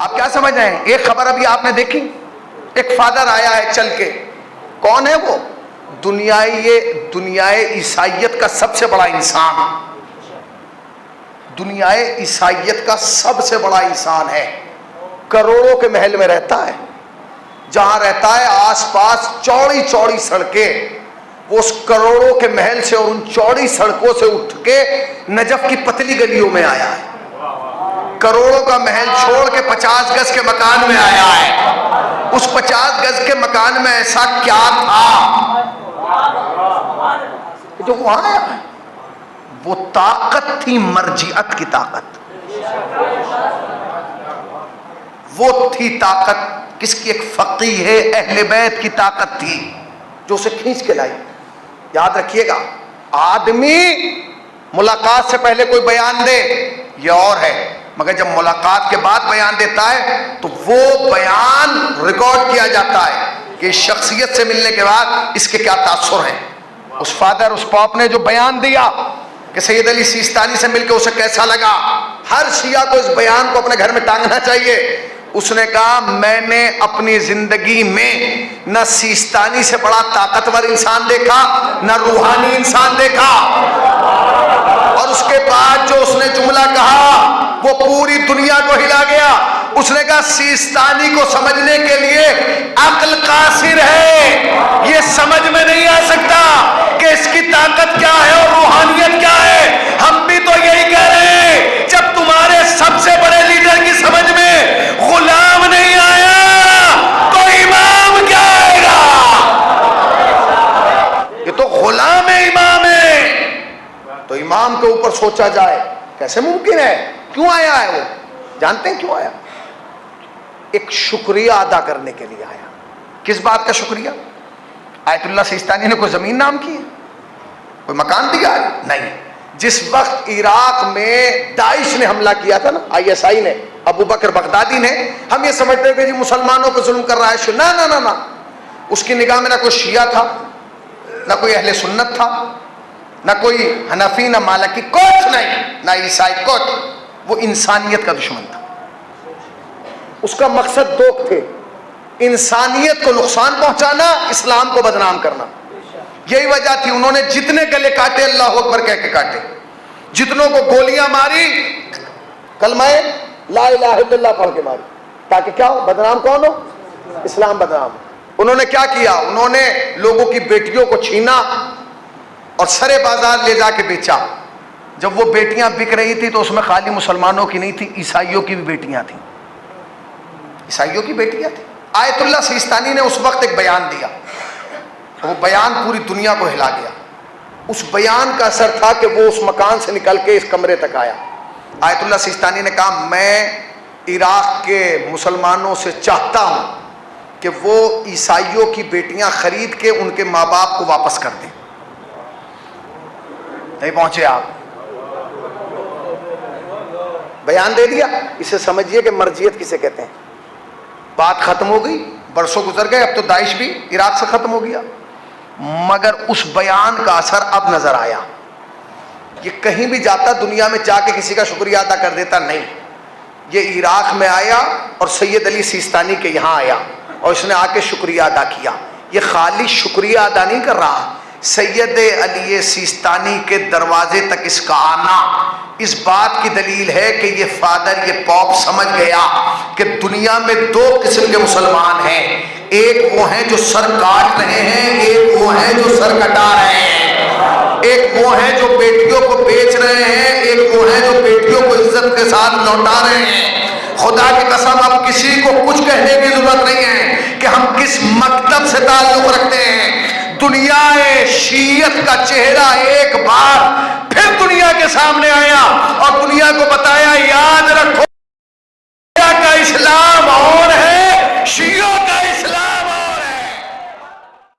آپ کیا سمجھ رہے ہیں؟ ایک خبر ابھی آپ نے دیکھی، ایک فادر آیا ہے چل کے، کون ہے وہ؟ دنیائے عیسائیت کا سب سے بڑا انسان، دنیائے عیسائیت کا سب سے بڑا انسان ہے، کروڑوں کے محل میں رہتا ہے، جہاں رہتا ہے آس پاس چوڑی چوڑی سڑکیں، وہ اس کروڑوں کے محل سے اور ان چوڑی سڑکوں سے اٹھ کے نجف کی پتلی گلیوں میں آیا ہے، کروڑوں کا محل چھوڑ کے 50 گز کے مکان میں آیا ہے۔ اس 50 گز کے مکان میں ایسا کیا تھا جو وہاں آیا ہے؟ وہ طاقت تھی، مرجعیت کی طاقت، وہ تھی طاقت کس کی؟ ایک فقیہ ہے اہل بیت کی طاقت تھی جو اسے کھینچ کے لائی۔ یاد رکھیے گا، آدمی ملاقات سے پہلے کوئی بیان دے یہ اور ہے، مگر جب ملاقات کے بعد بیان دیتا ہے تو وہ بیان ریکارڈ کیا جاتا ہے کہ شخصیت سے ملنے کے بعد اس کے کیا تاثر ہیں۔ اس فادر، اس پاپ نے جو بیان دیا کہ سید علی سیستانی سے مل کے اسے کیسا لگا، ہر شیعہ کو اس بیان کو اپنے گھر میں ٹانگنا چاہیے۔ اس نے کہا میں نے اپنی زندگی میں نہ سیستانی سے بڑا طاقتور انسان دیکھا، نہ روحانی انسان دیکھا۔ اور اس کے بعد جو اس نے جملہ کہا وہ پوری دنیا کو ہلا گیا۔ اس نے کہا سیستانی کو سمجھنے کے لیے عقل قاصر ہے، یہ سمجھ میں نہیں آ سکتا کہ اس کی طاقت کیا ہے اور روحانیت کیا ہے۔ ہم بھی تو یہی کہہ رہے ہیں، جب تمہارے سب سے بڑے لیڈر کی سمجھ میں غلام نہیں آیا تو امام کیا آئے گا؟ یہ تو غلام ہے، امام ہے۔ تو امام کے اوپر سوچا جائے کیسے ممکن ہے؟ کیوں آیا ہے وہ؟ جانتے ہیں کیوں آیا؟ ایک شکریہ ادا کرنے کے لیے آیا۔ کس بات کا شکریہ؟ آیت اللہ سیستانی نے کوئی زمین نام کی ہے؟ کوئی مکان دیا ہے؟ نہیں۔ جس وقت عراق میں داعش نے حملہ کیا تھا نا، ISI نے، ابو بکر بغدادی نے، ہم یہ سمجھتے ہیں کہ جی مسلمانوں پہ ظلم کر رہا ہے، نہ نہ نہ نہ، اس کی نگاہ میں نہ کوئی شیعہ تھا، نہ کوئی اہل سنت تھا، نہ کوئی حنفی، نہ مالکی، کچھ نہیں، نہ عیسائی، کچھ۔ وہ انسانیت کا دشمن تھا۔ اس کا مقصد دو تھے، انسانیت کو نقصان پہنچانا، اسلام کو بدنام کرنا۔ یہی وجہ تھی انہوں نے جتنے گلے کاٹے اللہ اکبر کہہ کے کاٹے، جتنوں کو گولیاں ماری کلمہ لا الہ الا اللہ پڑھ کے ماری، تاکہ کیا ہو؟ بدنام کون ہو؟ اسلام بدنام۔ انہوں نے کیا کیا؟ انہوں نے لوگوں کی بیٹیوں کو چھینا اور سرے بازار لے جا کے بیچا۔ جب وہ بیٹیاں بک رہی تھی تو اس میں خالی مسلمانوں کی نہیں تھی، عیسائیوں کی بھی بیٹیاں تھیں، عیسائیوں کی بیٹیاں تھیں۔ آیت اللہ سیستانی نے اس وقت ایک بیان دیا، وہ بیان پوری دنیا کو ہلا گیا۔ اس بیان کا اثر تھا کہ وہ اس مکان سے نکل کے اس کمرے تک آیا۔ آیت اللہ سیستانی نے کہا میں عراق کے مسلمانوں سے چاہتا ہوں کہ وہ عیسائیوں کی بیٹیاں خرید کے ان کے ماں باپ کو واپس کر دیں۔ نہیں پہنچے آپ؟ بیان دے دیا۔ اسے سمجھیے کہ مرجعیت کسے کہتے ہیں۔ بات ختم ہو گئی، برسوں گزر گئے، اب تو داعش بھی عراق سے ختم ہو گیا، مگر اس بیان کا اثر اب نظر آیا۔ یہ کہیں بھی جاتا دنیا میں جا کے کسی کا شکریہ ادا کر دیتا نہیں، یہ عراق میں آیا اور سید علی سیستانی کے یہاں آیا اور اس نے آ کے شکریہ ادا کیا۔ یہ خالی شکریہ ادا نہیں کر رہا، سید علی سیستانی کے دروازے تک اس کا آنا اس بات کی دلیل ہے کہ یہ فادر، یہ پوپ سمجھ گیا کہ دنیا میں دو قسم کے مسلمان ہیں، ایک وہ ہیں جو سر کاٹ رہے ہیں، ایک وہ ہیں جو سر کٹا رہے ہیں، ایک وہ ہیں جو بیٹیوں کو بیچ رہے ہیں، ایک وہ ہیں جو بیٹیوں کو عزت کے ساتھ لوٹا رہے ہیں۔ خدا کی قسم اب کسی کو کچھ کہنے کی ضرورت نہیں ہے کہ ہم کس مکتب سے تعلق رکھتے ہیں۔ دنیا شیعت کا چہرہ ایک بار پھر دنیا کے سامنے آیا